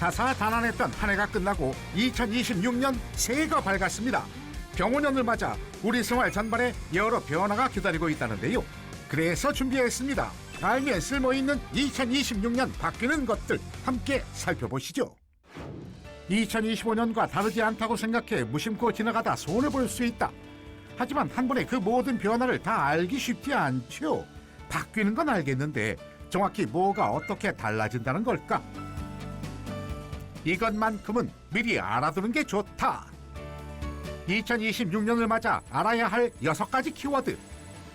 다사다난했던 한 해가 끝나고 2026년 새해가 밝았습니다. 병원년을 맞아 우리 생활 전반에 여러 변화가 기다리고 있다는데요. 그래서 준비했습니다. 알면 쓸모있는 2026년 바뀌는 것들 함께 살펴보시죠. 2025년과 다르지 않다고 생각해 무심코 지나가다 손해볼 수 있다. 하지만 한 번에 그 모든 변화를 다 알기 쉽지 않죠. 바뀌는 건 알겠는데 정확히 뭐가 어떻게 달라진다는 걸까? 이것만큼은 미리 알아두는 게 좋다. 2026년을 맞아 알아야 할 6가지 키워드.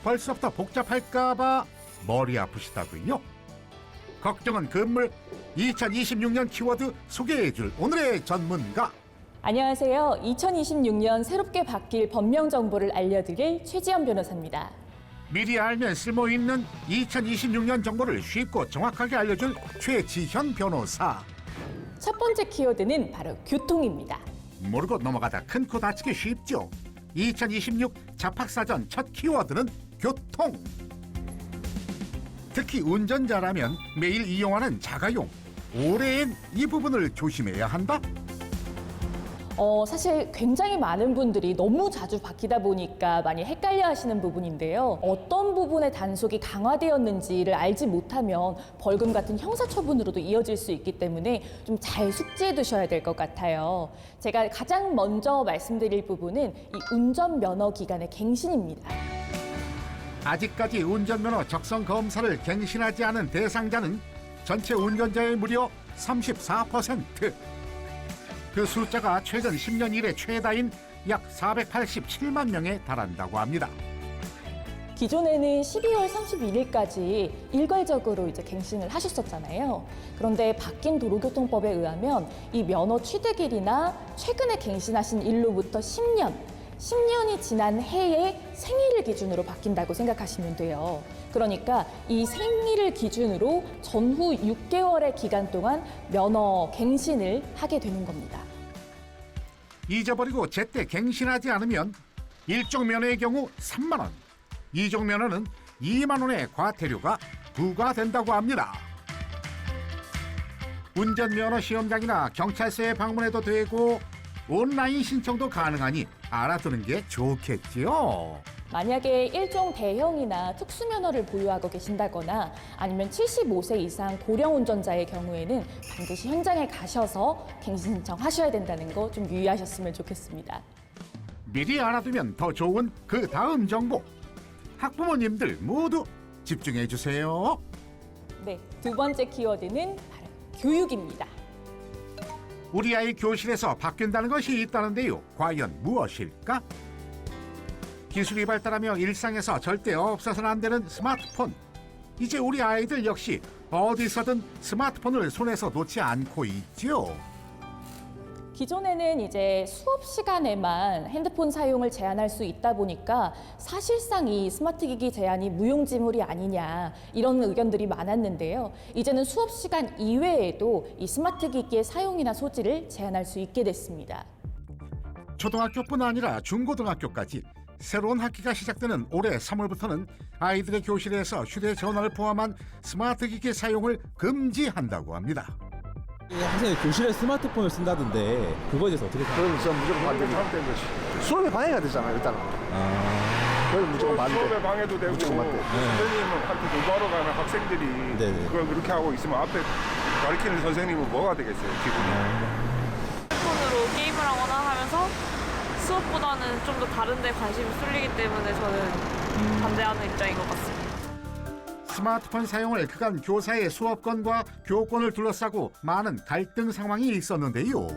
벌써부터 복잡할까봐 머리 아프시다고요? 걱정은 금물. 2026년 키워드 소개해줄 오늘의 전문가. 안녕하세요. 2026년 새롭게 바뀔 법령 정보를 알려드릴 최지연 변호사입니다. 미리 알면 쓸모있는 2026년 정보를 쉽고 정확하게 알려줄 최지현 변호사. 첫 번째 키워드는 바로 교통입니다. 모르고 넘어가다 큰 코 다치기 쉽죠. 2026 잡학사전 첫 키워드는 교통. 특히 운전자라면 매일 이용하는 자가용, 올해엔 이 부분을 조심해야 한다. 사실 굉장히 많은 분들이 너무 자주 바뀌다 보니까 많이 헷갈려 하시는 부분인데요. 어떤 부분의 단속이 강화되었는지를 알지 못하면 벌금 같은 형사처분으로도 이어질 수 있기 때문에 좀 잘 숙지해 두셔야 될 것 같아요. 제가 가장 먼저 말씀드릴 부분은 이 운전면허 기간의 갱신입니다. 아직까지 운전면허 적성 검사를 갱신하지 않은 대상자는 전체 운전자의 무려 34%. 그 숫자가 최근 10년 이래 최다인 약 487만 명에 달한다고 합니다. 기존에는 12월 31일까지 일괄적으로 이제 갱신을 하셨었잖아요. 그런데 바뀐 도로교통법에 의하면 이 면허 취득일이나 최근에 갱신하신 일로부터 10년이 지난 해의 생일을 기준으로 바뀐다고 생각하시면 돼요. 그러니까 이 생일을 기준으로 전후 6개월의 기간 동안 면허 갱신을 하게 되는 겁니다. 잊어버리고 제때 갱신하지 않으면 1종 면허의 경우 3만 원, 2종 면허는 2만 원의 과태료가 부과된다고 합니다. 운전면허 시험장이나 경찰서에 방문해도 되고 온라인 신청도 가능하니 알아두는 게 좋겠지요. 만약에 일종 대형이나 특수면허를 보유하고 계신다거나 아니면 75세 이상 고령 운전자의 경우에는 반드시 현장에 가셔서 갱신 신청하셔야 된다는 거 좀 유의하셨으면 좋겠습니다. 미리 알아두면 더 좋은 그 다음 정보. 학부모님들 모두 집중해 주세요. 네, 두 번째 키워드는 바로 교육입니다. 우리 아이 교실에서 바뀐다는 것이 있다는데요. 과연 무엇일까? 기술이 발달하며 일상에서 절대 없어서는 안 되는 스마트폰. 이제 우리 아이들 역시 어디서든 스마트폰을 손에서 놓지 않고 있죠. 기존에는 이제 수업 시간에만 핸드폰 사용을 제한할 수 있다 보니까 사실상 이 스마트 기기 제한이 무용지물이 아니냐 이런 의견들이 많았는데요. 이제는 수업 시간 이외에도 이 스마트 기기의 사용이나 소지를 제한할 수 있게 됐습니다. 초등학교뿐 아니라 중고등학교까지 새로운 학기가 시작되는 올해 3월부터는 아이들의 교실에서 휴대전화를 포함한 스마트 기기 사용을 금지한다고 합니다. 학생이 교실에 스마트폰을 쓴다던데 그거에 대해서 어떻게 생각하세요? 그건 전 무조건 반대입니다. 잘못된 거지. 수업에 방해가 되잖아요, 일단은. 그건 무조건 반대. 수업에 방해도 되고 무조건 반대. 선생님한테 공부하러 가는 학생들이 네네. 그걸 그렇게 하고 있으면 앞에 가르치는 선생님은 뭐가 되겠어요, 기분이. 핸드폰으로 게임을 하거나 하면서 수업보다는 좀 더 다른 데 관심이 쏠리기 때문에 저는 반대하는 입장인 것 같습니다. 스마트폰 사용을 그간 교사의 수업권과 교권을 둘러싸고 많은 갈등 상황이 있었는데요.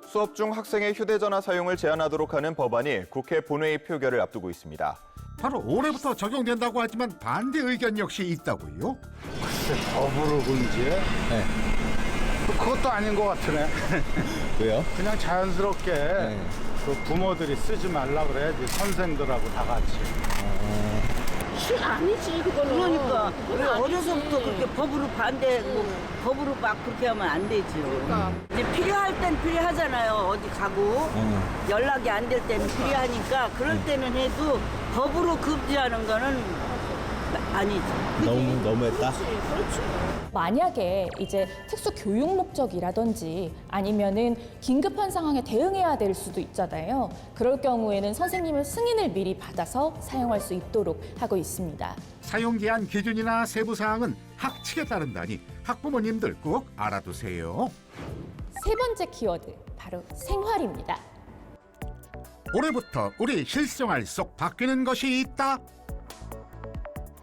수업 중 학생의 휴대전화 사용을 제한하도록 하는 법안이 국회 본회의 표결을 앞두고 있습니다. 바로 올해부터 적용된다고 하지만 반대 의견 역시 있다고요. 글쎄, 법으로 금지해? 네. 그것도 아닌 것 같으네. 왜요? 그냥 자연스럽게 그 부모들이 쓰지 말라 그래야지, 선생들하고 다 같이. 아니지 그거는. 그러니까 왜 어려서부터 그렇게 법으로 법으로 막 그렇게 하면 안 되지요. 이제 필요할 땐 필요하잖아요. 어디 가고 연락이 안 될 때는 필요하니까 그럴 때는 해도 법으로 금지하는 거는 아니지. 너무했다. 만약에 이제 특수 교육 목적이라든지 아니면은 긴급한 상황에 대응해야 될 수도 있잖아요. 그럴 경우에는 선생님의 승인을 미리 받아서 사용할 수 있도록 하고 있습니다. 사용 기한 기준이나 세부 사항은 학칙에 따른다니 학부모님들 꼭 알아두세요. 세 번째 키워드, 바로 생활입니다. 올해부터 우리 실생활 속 바뀌는 것이 있다.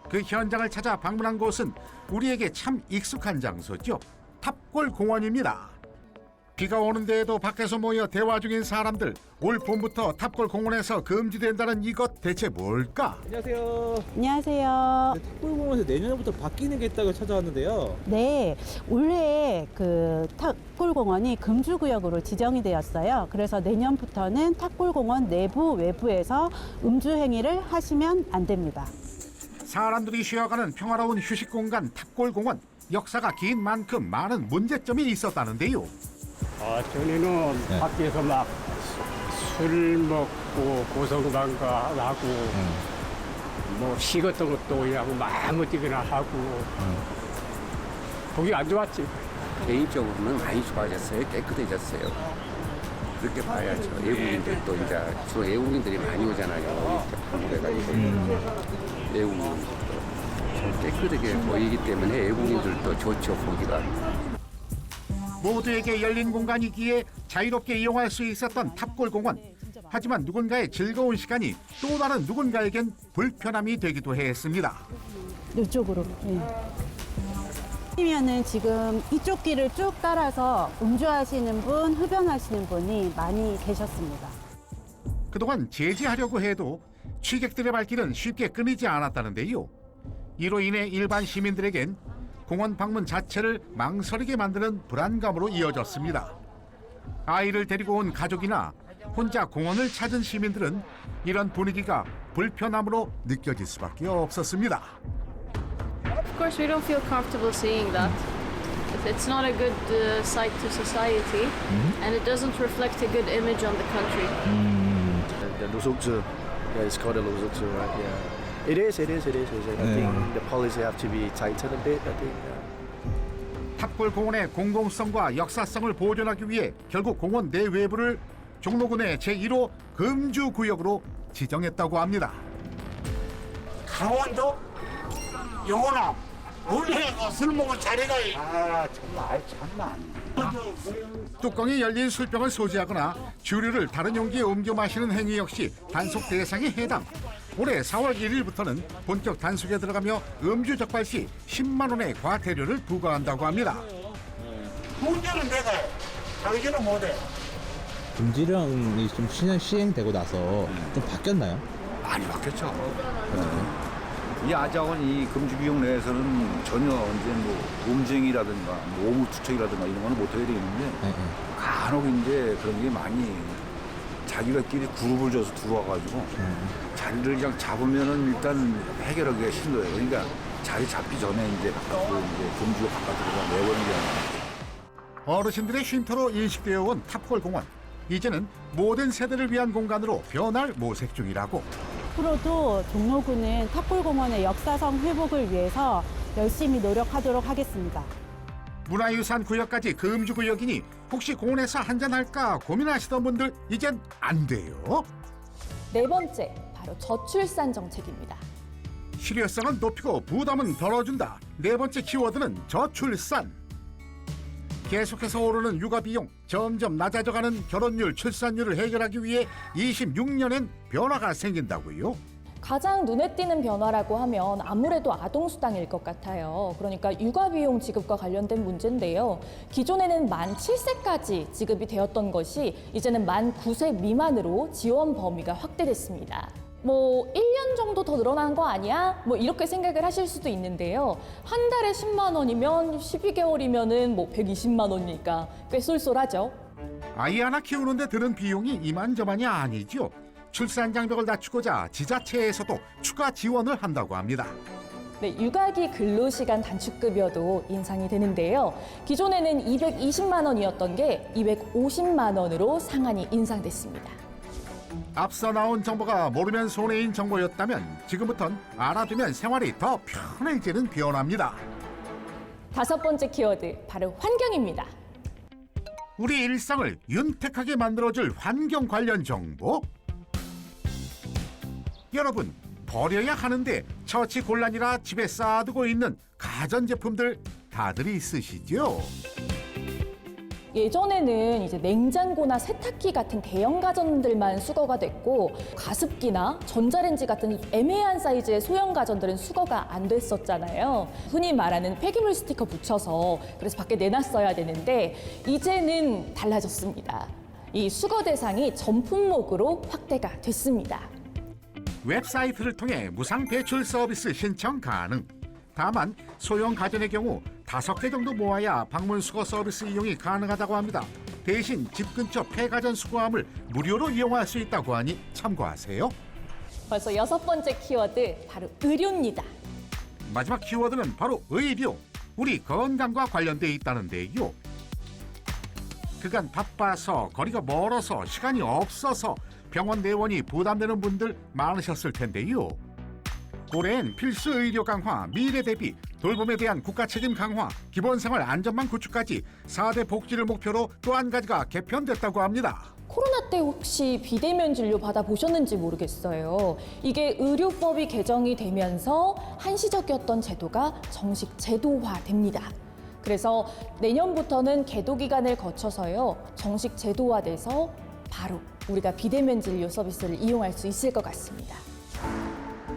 그 현장을 찾아 방문한 곳은 우리에게 참 익숙한 장소죠. 탑골공원입니다. 비가 오는데에도 밖에서 모여 대화 중인 사람들. 올 봄부터 탑골공원에서 금지된다는 이것 대체 뭘까? 안녕하세요. 안녕하세요. 탑골공원에서 내년부터 바뀌는 게 있다고 찾아왔는데요. 네, 올해 그 탑골공원이 금주구역으로 지정이 되었어요. 그래서 내년부터는 탑골공원 내부 외부에서 음주 행위를 하시면 안 됩니다. 사람들이 쉬어가는 평화로운 휴식 공간 탑골공원. 역사가 긴 만큼 많은 문제점이 있었다는데요. 전에는 밖에서 막 술 먹고 고성방가 하고 뭐 식었던 것도 그냥 마음어지거나 하고 보기 안 좋았지. 개인적으로는 많이 좋아졌어요. 깨끗해졌어요. 그렇게 봐야죠. 외국인들도 이제 주로 외국인들이 많이 오잖아요. 그래가지고 외국인들도 좀 깨끗하게 보이기 때문에 외국인들도 좋죠, 보기가. 모두에게 열린 공간이기에 자유롭게 이용할 수 있었던 탑골공원. 하지만 누군가의 즐거운 시간이 또 다른 누군가에겐 불편함이 되기도 했습니다. 이쪽으로. 이면은 지금 이쪽 길을 쭉 따라서 음주하시는 분, 흡연하시는 분이 많이 계셨습니다. 그동안 제지하려고 해도 취객들의 발길은 쉽게 끊이지 않았다는데요. 이로 인해 일반 시민들에겐 공원 방문 자체를 망설이게 만드는 불안감으로 이어졌습니다. 아이를 데리고 온 가족이나 혼자 공원을 찾은 시민들은 이런 분위기가 불편함으로 느껴질 수밖에 없었습니다. Of course, we don't feel comfortable seeing that. It's not a good sight to society, and it doesn't reflect a good image on the country. The 노숙주, yeah, it's called the 노숙주, right? Yeah. It is. I think the policy have to be tightened a bit. I think. 탑골공원의 공공성과 역사성을 보존하기 위해 결국 공원 내외부를 종로군의 제1호 금주구역으로 지정했다고 합니다. 강원도 영원아 원래 술 먹은 자리가 정말 뚜껑이 열린 술병을 소지하거나 주류를 다른 용기에 옮겨 마시는 행위 역시 단속 대상에 해당. 올해 4월 1일부터는 본격 단속에 들어가며 음주 적발 시 10만 원의 과태료를 부과한다고 합니다. 문제는 내가 해. 당신은 못해. 금지령이 좀 시행되고 나서 좀 바뀌었나요? 많이 바뀌었죠. 이 아작은 이 금주구역 내에서는 전혀 이제 뭐 음쟁이라든가 뭐 오물투척이라든가 이런 거는 못하게 되어 있는데 간혹 이제 그런 게 많이 자기가끼리 그룹을 져서 들어와가지고 자리를 그냥 잡으면은 일단 해결하기가 힘들어요. 그러니까 자리 잡기 전에 이제 바깥으로 이제 금주구 바깥으로 내보내는 게 아니라. 어르신들의 쉼터로 인식되어 온 탑골공원. 이제는 모든 세대를 위한 공간으로 변할 모색 중이라고. 앞으로도 종로구는 탑골공원의 역사성 회복을 위해서 열심히 노력하도록 하겠습니다. 문화유산 구역까지 금주구역이니 혹시 공원에서 한잔할까 고민하시던 분들 이젠 안 돼요. 네 번째, 바로 저출산 정책입니다. 실효성은 높이고 부담은 덜어준다. 네 번째 키워드는 저출산. 계속해서 오르는 육아 비용, 점점 낮아져가는 결혼율, 출산율을 해결하기 위해 26년엔 변화가 생긴다고요. 가장 눈에 띄는 변화라고 하면 아무래도 아동수당일 것 같아요. 그러니까 육아비용 지급과 관련된 문제인데요. 기존에는 만 7세까지 지급이 되었던 것이 이제는 만 9세 미만으로 지원 범위가 확대됐습니다. 뭐 1년 정도 더 늘어난 거 아니야? 뭐 이렇게 생각을 하실 수도 있는데요. 한 달에 10만 원이면 12개월이면은 뭐 120만 원이니까 꽤 쏠쏠하죠. 아이 하나 키우는데 드는 비용이 이만저만이 아니죠. 출산 장벽을 낮추고자 지자체에서도 추가 지원을 한다고 합니다. 네, 육아기 근로시간 단축급여도 인상이 되는데요. 기존에는 220만 원이었던 게 250만 원으로 상한이 인상됐습니다. 앞서 나온 정보가 모르면 손해인 정보였다면 지금부턴 알아두면 생활이 더 편해지는 변화입니다. 5번째 키워드, 바로 환경입니다. 우리 일상을 윤택하게 만들어줄 환경 관련 정보. 여러분, 버려야 하는데 처치 곤란이라 집에 쌓아두고 있는 가전제품들 다들 있으시죠? 예전에는 이제 냉장고나 세탁기 같은 대형 가전들만 수거가 됐고 가습기나 전자레인지 같은 애매한 사이즈의 소형 가전들은 수거가 안 됐었잖아요. 흔히 말하는 폐기물 스티커 붙여서 그래서 밖에 내놨어야 되는데 이제는 달라졌습니다. 이 수거 대상이 전 품목으로 확대가 됐습니다. 웹사이트를 통해 무상 대출 서비스 신청 가능. 다만 소형 가전의 경우 5개 정도 모아야 방문 수거 서비스 이용이 가능하다고 합니다. 대신 집 근처 폐가전 수거함을 무료로 이용할 수 있다고 하니 참고하세요. 벌써 6번째 키워드, 바로 의료입니다. 마지막 키워드는 바로 의료. 우리 건강과 관련돼 있다는데요. 그간 바빠서 거리가 멀어서 시간이 없어서 병원 내원이 부담되는 분들 많으셨을 텐데요. 올해엔 필수 의료 강화, 미래 대비, 돌봄에 대한 국가 책임 강화, 기본생활 안전망 구축까지 4대 복지를 목표로 또 한 가지가 개편됐다고 합니다. 코로나 때 혹시 비대면 진료 받아보셨는지 모르겠어요. 이게 의료법이 개정이 되면서 한시적이었던 제도가 정식 제도화됩니다. 그래서 내년부터는 계도 기간을 거쳐서요, 정식 제도화돼서 바로 우리가 비대면 진료 서비스를 이용할 수 있을 것 같습니다.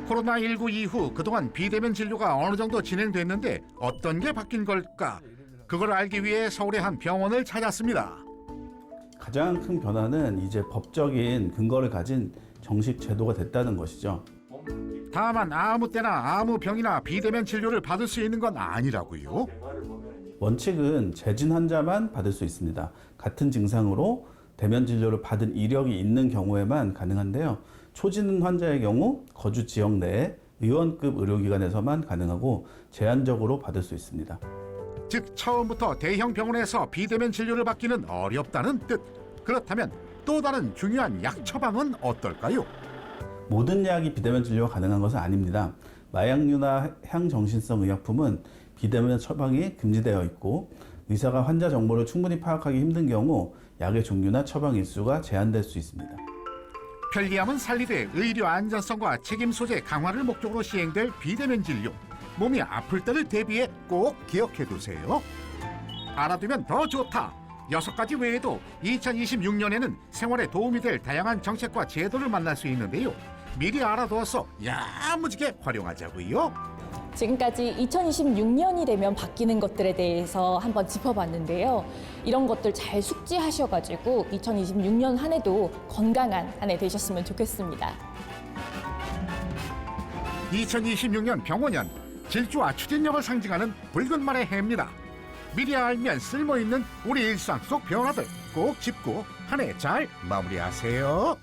코로나19 이후 그동안 비대면 진료가 어느 정도 진행됐는데 어떤 게 바뀐 걸까? 그걸 알기 위해 서울의 한 병원을 찾았습니다. 가장 큰 변화는 이제 법적인 근거를 가진 정식 제도가 됐다는 것이죠. 다만 아무 때나 아무 병이나 비대면 진료를 받을 수 있는 건 아니라고요. 원칙은 재진 환자만 받을 수 있습니다. 같은 증상으로 대면 진료를 받은 이력이 있는 경우에만 가능한데요. 초진 환자의 경우 거주 지역 내에 의원급 의료기관에서만 가능하고 제한적으로 받을 수 있습니다. 즉 처음부터 대형 병원에서 비대면 진료를 받기는 어렵다는 뜻. 그렇다면 또 다른 중요한 약 처방은 어떨까요? 모든 약이 비대면 진료가 가능한 것은 아닙니다. 마약류나 향정신성 의약품은 비대면 처방이 금지되어 있고 의사가 환자 정보를 충분히 파악하기 힘든 경우 약의 종류나 처방 일수가 제한될 수 있습니다. 편리함은 살리되 의료 안전성과 책임 소재 강화를 목적으로 시행될 비대면 진료. 몸이 아플 때를 대비해 꼭 기억해 두세요. 알아두면 더 좋다. 6가지 외에도 2026년에는 생활에 도움이 될 다양한 정책과 제도를 만날 수 있는데요. 미리 알아두어서 야무지게 활용하자고요. 지금까지 2026년이 되면 바뀌는 것들에 대해서 한번 짚어봤는데요. 이런 것들 잘 숙지하셔가지고 2026년 한 해도 건강한 한 해 되셨으면 좋겠습니다. 2026년 병원연, 질주와 추진력을 상징하는 붉은 말의 해입니다. 미리 알면 쓸모있는 우리 일상 속 변화들 꼭 짚고 한 해 잘 마무리하세요.